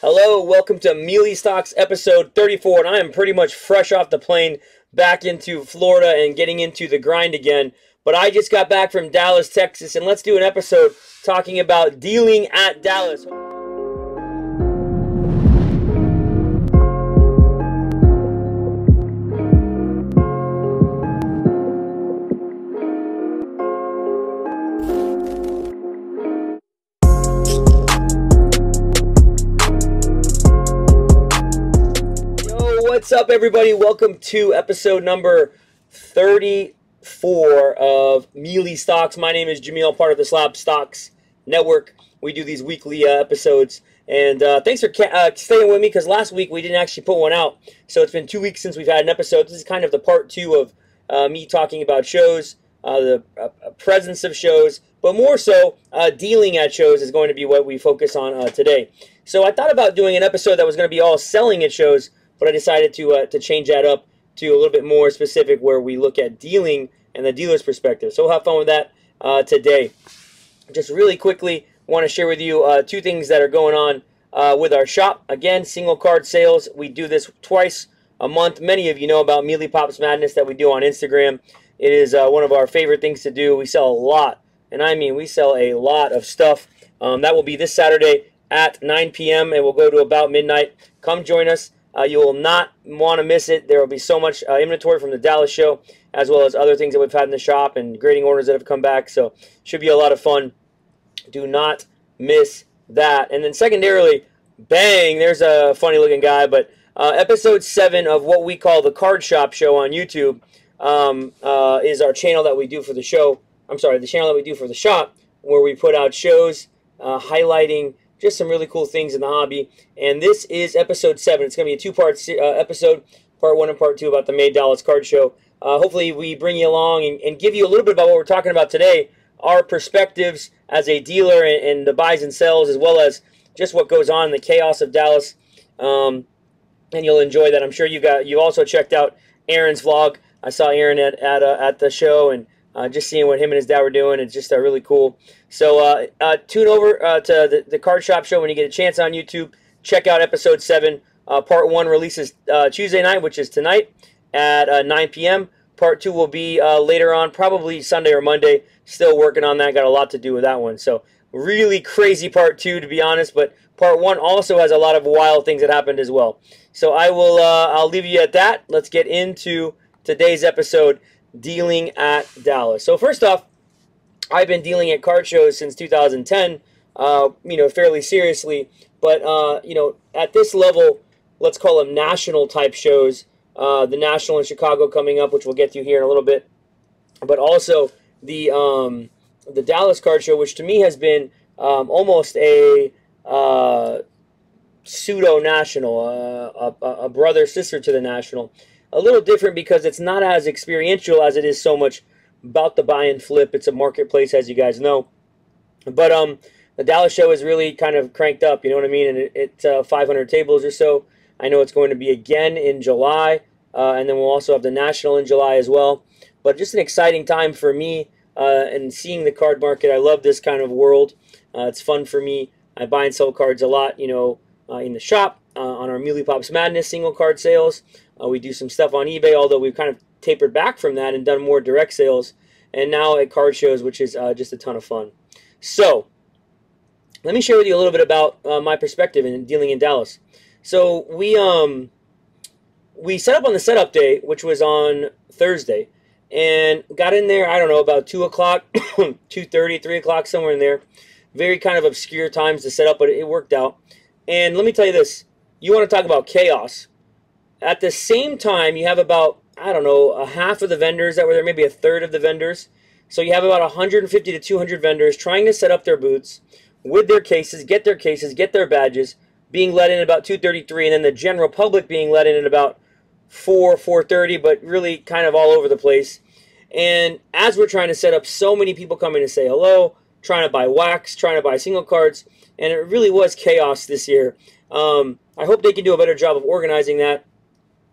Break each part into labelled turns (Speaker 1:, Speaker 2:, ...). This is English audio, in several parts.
Speaker 1: Hello, welcome to Meelypops episode 34, and I am pretty much fresh off the plane back into Florida and getting into the grind again. But I just got back from Dallas, Texas, and let's do an episode talking about dealing at Dallas. What's up, everybody? Welcome to episode number 34 of Meelypops. My name is Jameel, part of the SlabStox Network. We do these weekly episodes, and thanks for staying with me, because last week we didn't actually put one out, so it's been 2 weeks since we've had an episode. This is kind of the part 2 of me talking about shows, the presence of shows, but more so dealing at shows is going to be what we focus on today. So I thought about doing an episode that was going to be all selling at shows, but I decided to change that up to a little bit more specific, where we look at dealing and the dealer's perspective. So we'll have fun with that today. Just really quickly, want to share with you 2 things that are going on with our shop. Again, single card sales. We do this twice a month. Many of you know about Meelypops Madness that we do on Instagram. It is one of our favorite things to do. We sell a lot, and I mean we sell a lot of stuff. That will be this Saturday at 9 p.m. and we'll go to about midnight. Come join us. You will not want to miss it. There will be so much inventory from the Dallas show, as well as other things that we've had in the shop and grading orders that have come back. So should be a lot of fun. Do not miss that. And then secondarily, bang, there's a funny looking guy, but episode 7 of what we call the Card Shop show on YouTube is our channel that we do for the show. I'm sorry, the channel that we do for the shop, where we put out shows highlighting just some really cool things in the hobby. And this is episode 7. It's going to be a 2-part episode, part 1 and part 2, about the May Dallas Card Show. Hopefully we bring you along and give you a little bit about what we're talking about today, our perspectives as a dealer and the buys and sells, as well as just what goes on in the chaos of Dallas. And you'll enjoy that. I'm sure you also checked out Aaron's vlog. I saw Aaron at the show, and just seeing what him and his dad were doing, it's just really cool. So tune over to the Card Shop show when you get a chance on YouTube. Check out episode 7. Part 1 releases Tuesday night, which is tonight at 9 p.m. Part 2 will be later on, probably Sunday or Monday. Still working on that. Got a lot to do with that one. So really crazy part 2, to be honest. But part 1 also has a lot of wild things that happened as well. So I'll leave you at that. Let's get into today's episode, dealing at Dallas. So first off, I've been dealing at card shows since 2010, fairly seriously. But, at this level, let's call them national type shows. The National in Chicago coming up, which we'll get to here in a little bit. But also the Dallas Card Show, which to me has been almost a pseudo-national, a brother-sister to the National. A little different because it's not as experiential as it is so much about the buy and flip. It's a marketplace, as you guys know. But the Dallas show is really kind of cranked up, you know what I mean? And it's 500 tables or so. I know it's going to be again in July, and then we'll also have the National in July as well. But just an exciting time for me and seeing the card market. I love this kind of world. It's fun for me. I buy and sell cards a lot, in the shop, on our Meelypops Madness single card sales. We do some stuff on eBay, although we've kind of tapered back from that and done more direct sales, and now at card shows, which is just a ton of fun. So let me share with you a little bit about my perspective in dealing in Dallas. So we set up on the setup day, which was on Thursday, and got in there, I don't know, about 2 o'clock, 2:30, 3 o'clock, somewhere in there. Very kind of obscure times to set up, but it worked out. And let me tell you this, you want to talk about chaos. At the same time, you have about, I don't know, a half of the vendors that were there, maybe a third of the vendors. So you have about 150 to 200 vendors trying to set up their booths with their cases, get their badges, being let in about 2:33, and then the general public being let in at about 4:30, but really kind of all over the place. And as we're trying to set up, so many people come in to say hello, trying to buy wax, trying to buy single cards, and it really was chaos this year. I hope they can do a better job of organizing that.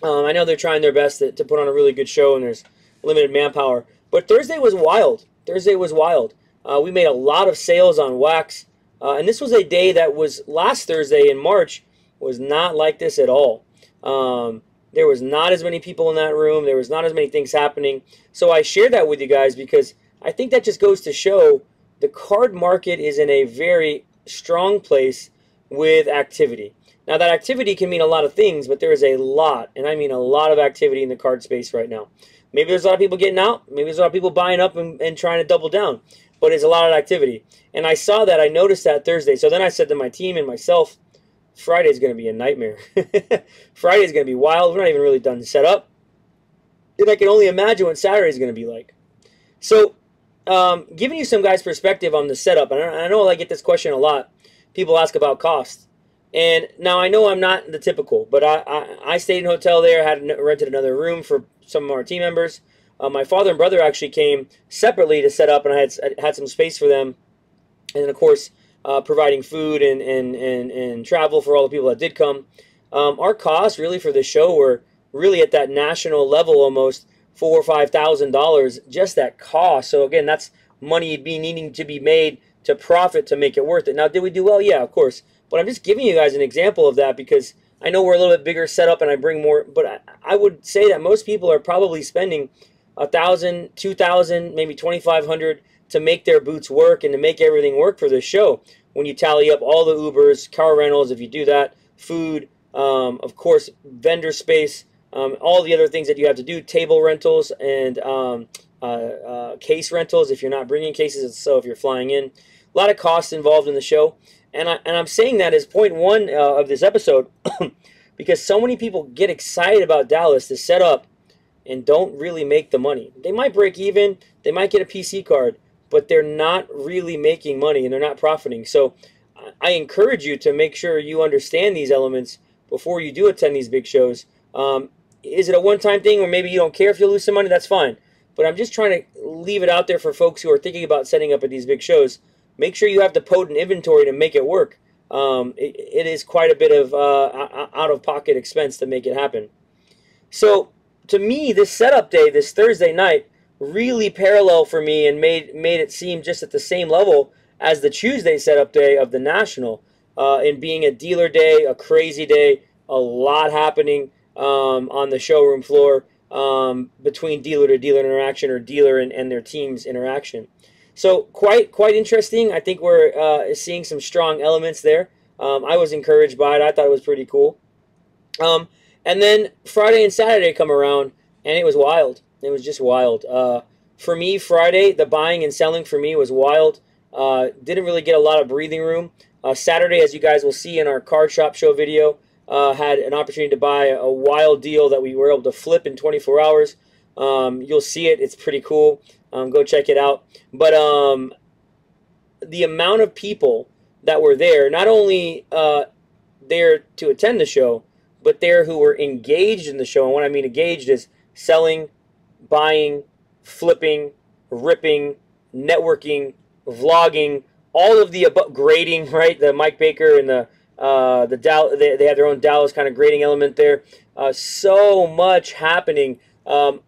Speaker 1: I know they're trying their best to put on a really good show, and there's limited manpower. But Thursday was wild. We made a lot of sales on wax. And this was a day that was last Thursday in March. was not like this at all. There was not as many people in that room. There was not as many things happening. So I shared that with you guys because I think that just goes to show the card market is in a very strong place with activity. Now, that activity can mean a lot of things, but there is a lot, and I mean a lot of activity in the card space right now. Maybe there's a lot of people getting out. Maybe there's a lot of people buying up and trying to double down. But it's a lot of activity. And I saw that. I noticed that Thursday. So then I said to my team and myself, Friday's going to be a nightmare. Friday's going to be wild. We're not even really done set up. And I can only imagine what Saturday's going to be like. So giving you some guys' perspective on the setup. And I know I get this question a lot. People ask about cost. And now I know I'm not the typical, but I stayed in a hotel there, rented another room for some of our team members. My father and brother actually came separately to set up, and I had some space for them. And then, of course, providing food and travel for all the people that did come. Our costs really for the show were really at that national level almost $4,000 or $5,000, just that cost. So again, that's money needing to be made to profit to make it worth it. Now, did we do well? Yeah, of course. But I'm just giving you guys an example of that because I know we're a little bit bigger setup and I bring more. But I would say that most people are probably spending $1,000, $2,000, maybe $2,500 to make their booths work and to make everything work for this show. When you tally up all the Ubers, car rentals, if you do that, food, of course, vendor space, all the other things that you have to do, table rentals and case rentals if you're not bringing cases, so if you're flying in. A lot of costs involved in the show. And I'm saying that as point one of this episode because so many people get excited about Dallas to set up and don't really make the money. They might break even, they might get a PC card, but they're not really making money and they're not profiting. So I encourage you to make sure you understand these elements before you do attend these big shows. Is it a one-time thing or maybe you don't care if you lose some money? That's fine. But I'm just trying to leave it out there for folks who are thinking about setting up at these big shows. Make sure you have the potent inventory to make it work. It is quite a bit of out-of-pocket expense to make it happen. So, to me, this setup day, this Thursday night, really parallel for me and made it seem just at the same level as the Tuesday setup day of the National. In being a dealer day, a crazy day, a lot happening on the showroom floor between dealer-to-dealer interaction or dealer and their team's interaction. So quite interesting. I think we're seeing some strong elements there. I was encouraged by it. I thought it was pretty cool. And then Friday and Saturday come around, and it was wild. It was just wild. For me, Friday, the buying and selling for me was wild. Didn't really get a lot of breathing room. Saturday, as you guys will see in our card shop show video, had an opportunity to buy a wild deal that we were able to flip in 24 hours. You'll see it. It's pretty cool. Go check it out. But the amount of people that were there, not only there to attend the show, but there who were engaged in the show. And what I mean engaged is selling, buying, flipping, ripping, networking, vlogging, all of the above, grading, right? The Mike Baker and the they had their own Dallas kind of grading element there. So much happening on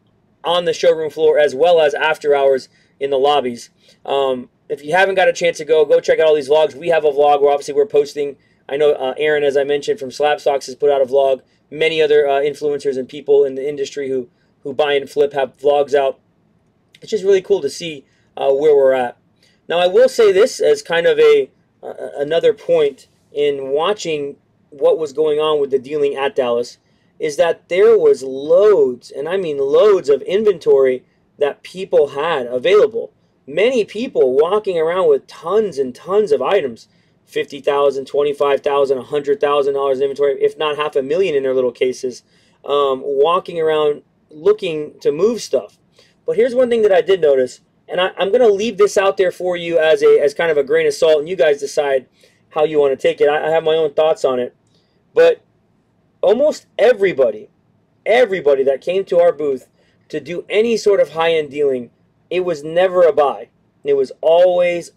Speaker 1: the showroom floor as well as after hours in the lobbies. If you haven't got a chance to go check out all these vlogs. We have a vlog where obviously we're posting. I know Aaron, as I mentioned, from SlabStox has put out a vlog. Many other influencers and people in the industry who buy and flip have vlogs out. It's just really cool to see where we're at. Now, I will say this as kind of another point in watching what was going on with the dealing at Dallas is that there was loads, and I mean loads of inventory that people had available. Many people walking around with tons and tons of items, $50,000, $25,000, $100,000 in inventory, if not $500,000 in their little cases, walking around looking to move stuff. But here's one thing that I did notice, and I'm going to leave this out there for you as kind of a grain of salt, and you guys decide how you want to take it. I have my own thoughts on it. But almost everybody that came to our booth to do any sort of high-end dealing, it was never a buy. It was always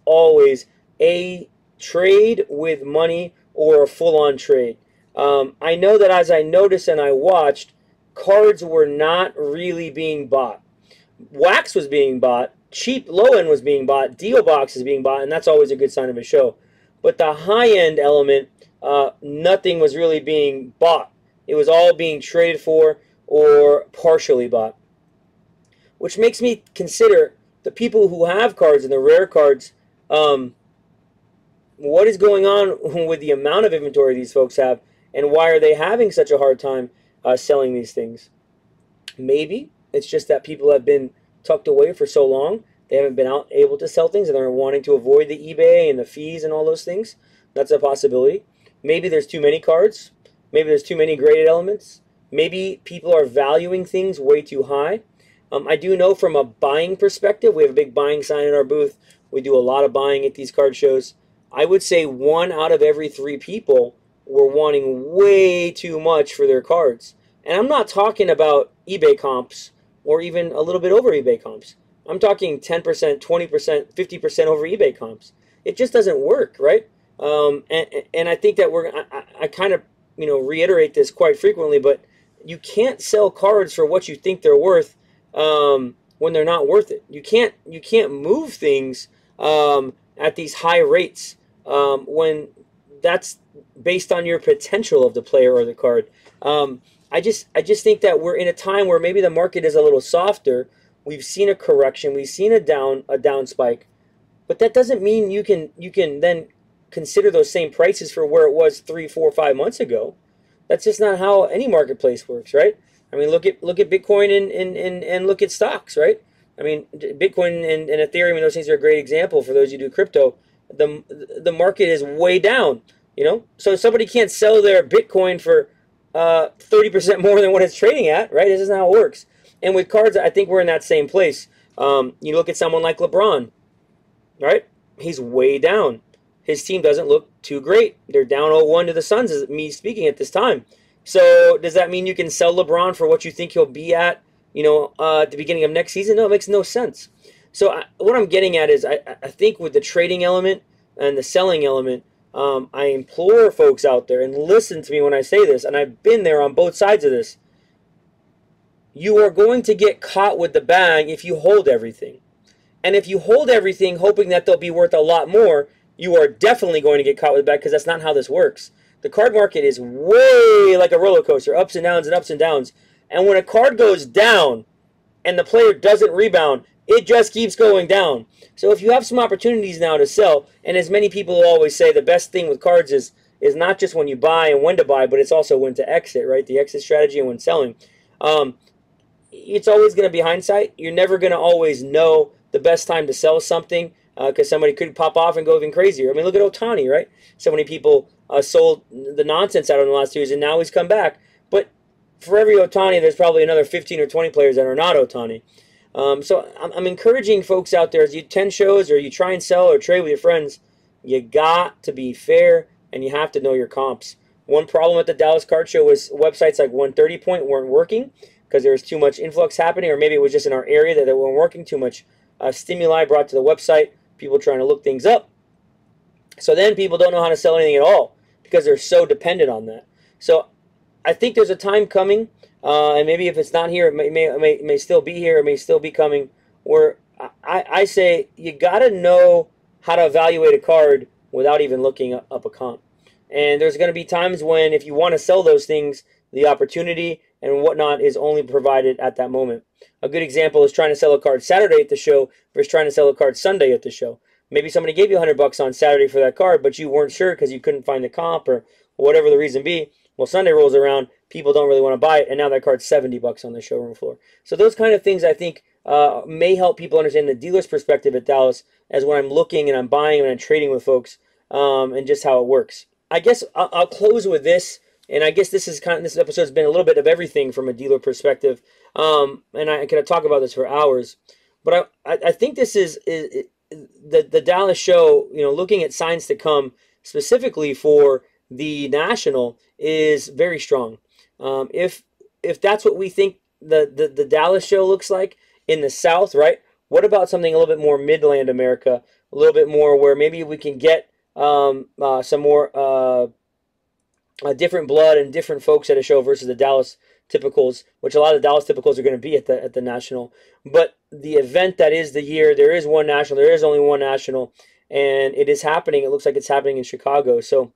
Speaker 1: a trade with money or a full-on trade. I know that as I noticed and I watched, cards were not really being bought. Wax was being bought, cheap low-end was being bought, deal box is being bought, and that's always a good sign of a show. But the high-end element, nothing was really being bought. It was all being traded for or partially bought, which makes me consider the people who have cards and the rare cards. What is going on with the amount of inventory these folks have, and why are they having such a hard time selling these things? Maybe it's just that people have been tucked away for so long, they haven't been able to sell things, and they're wanting to avoid the eBay and the fees and all those things. That's a possibility. Maybe there's too many cards. Maybe there's too many graded elements. Maybe people are valuing things way too high. I do know from a buying perspective, we have a big buying sign in our booth. We do a lot of buying at these card shows. I would say 1 out of every 3 people were wanting way too much for their cards. And I'm not talking about eBay comps or even a little bit over eBay comps. I'm talking 10%, 20%, 50% over eBay comps. It just doesn't work, right? And I think that I kind of reiterate this quite frequently, but you can't sell cards for what you think they're worth when they're not worth it. You can't move things at these high rates when that's based on your potential of the player or the card. I just think that we're in a time where maybe the market is a little softer. We've seen a correction. We've seen a down spike, but that doesn't mean you can then consider those same prices for where it was 3, 4, 5 months ago. That's just not how any marketplace works, right? I mean, look at Bitcoin and look at stocks, right? I mean, Bitcoin and Ethereum and those things are a great example for those who do crypto. The market is way down, so somebody can't sell their Bitcoin for 30% more than what it's trading at, right? This isn't how it works. And with cards, I think we're in that same place. You look at someone like LeBron, right? He's way down. His team doesn't look too great. They're down 0-1 to the Suns, as me speaking at this time. So does that mean you can sell LeBron for what you think he'll be at, at the beginning of next season? No, it makes no sense. So what I'm getting at is I think with the trading element and the selling element, I implore folks out there, and listen to me when I say this, and I've been there on both sides of this. You are going to get caught with the bag if you hold everything. And if you hold everything hoping that they'll be worth a lot more, you are definitely going to get caught with the bag, because that's not how this works. The card market is way like a roller coaster, ups and downs and ups and downs. And when a card goes down and the player doesn't rebound, it just keeps going down. So if you have some opportunities now to sell, and as many people always say, the best thing with cards is not just when you buy and when to buy, but it's also when to exit, right? The exit strategy and when selling. It's always going to be hindsight. You're never going to always know the best time to sell something, because somebody could pop off and go even crazier. I mean, look at Ohtani, right? So many people sold the nonsense out of him in the last 2 years, and now he's come back. But for every Ohtani, there's probably another 15 or 20 players that are not Ohtani. So I'm encouraging folks out there, as you attend shows or you try and sell or trade with your friends, you got to be fair and you have to know your comps. One problem at the Dallas Card Show was websites like 130 Point weren't working because there was too much influx happening, or maybe it was just in our area that they weren't working, too much stimuli brought to the website, people trying to look things up. So then people don't know how to sell anything at all because they're so dependent on that. So I think there's a time coming, and maybe if it's not here, it may still be here, it may still be coming, where I say you got to know how to evaluate a card without even looking up a comp. And there's going to be times when, if you want to sell those things, the opportunity and whatnot is only provided at that moment. A good example is trying to sell a card Saturday at the show versus trying to sell a card Sunday at the show. Maybe somebody gave you $100 on Saturday for that card, but you weren't sure because you couldn't find the comp or whatever the reason be. Well, Sunday rolls around, people don't really want to buy it, and now that card's $70 on the showroom floor. So those kind of things, I think, may help people understand the dealer's perspective at Dallas, as when I'm looking and I'm buying and I'm trading with folks, and just how it works. I guess I'll close with this, and I guess this episode's been a little bit of everything from a dealer perspective, and I could talk about this for hours, but I think this is the Dallas show, looking at signs to come specifically for the National, is very strong. If that's what we think the Dallas show looks like in the South, right? What about something a little bit more Midland America, a little bit more where maybe we can get some more different blood and different folks at a show versus the Dallas typicals, which a lot of the Dallas typicals are going to be at the National. But the event that is the year, there is one National, there is only one National, and it is happening. It looks like it's happening in Chicago. So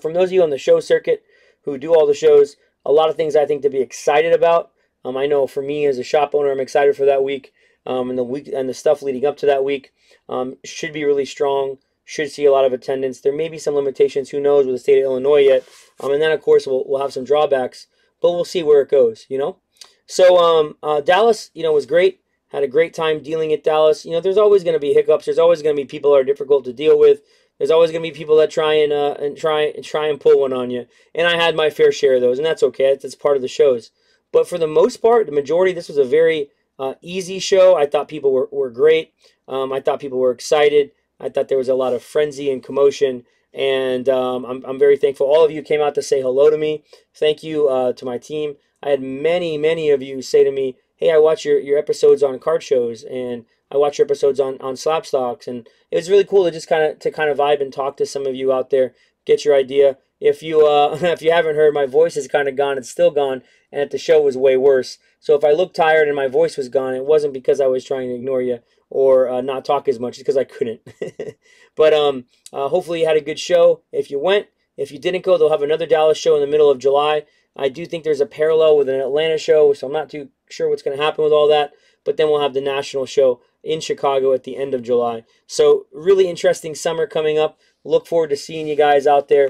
Speaker 1: From those of you on the show circuit who do all the shows, a lot of things I think to be excited about. I know for me as a shop owner, I'm excited for that week, and the stuff leading up to that week should be really strong. Should see a lot of attendance. There may be some limitations. Who knows with the state of Illinois yet? And then of course we'll have some drawbacks, but we'll see where it goes. So Dallas, was great. Had a great time dealing at Dallas. There's always going to be hiccups. There's always going to be people that are difficult to deal with. There's always going to be people that try and pull one on you. And I had my fair share of those, and that's okay. That's part of the shows. But for the most part, the majority, this was a very easy show. I thought people were great. I thought people were excited. I thought there was a lot of frenzy and commotion. And I'm very thankful. All of you came out to say hello to me. Thank you to my team. I had many of you say to me, hey, I watch your episodes on card shows, and I watch your episodes on SlabStox, and it was really cool to just kind of vibe and talk to some of you out there, get your idea. If you if you haven't heard, my voice is kind of gone. It's still gone, and at the show was way worse. So if I looked tired and my voice was gone, it wasn't because I was trying to ignore you or not talk as much. It's because I couldn't. But hopefully you had a good show. If you went, if you didn't go, they'll have another Dallas show in the middle of July. I do think there's a parallel with an Atlanta show, so I'm not too sure what's going to happen with all that. But then we'll have the national show in Chicago at the end of July. So really interesting summer coming up. Look forward to seeing you guys out there.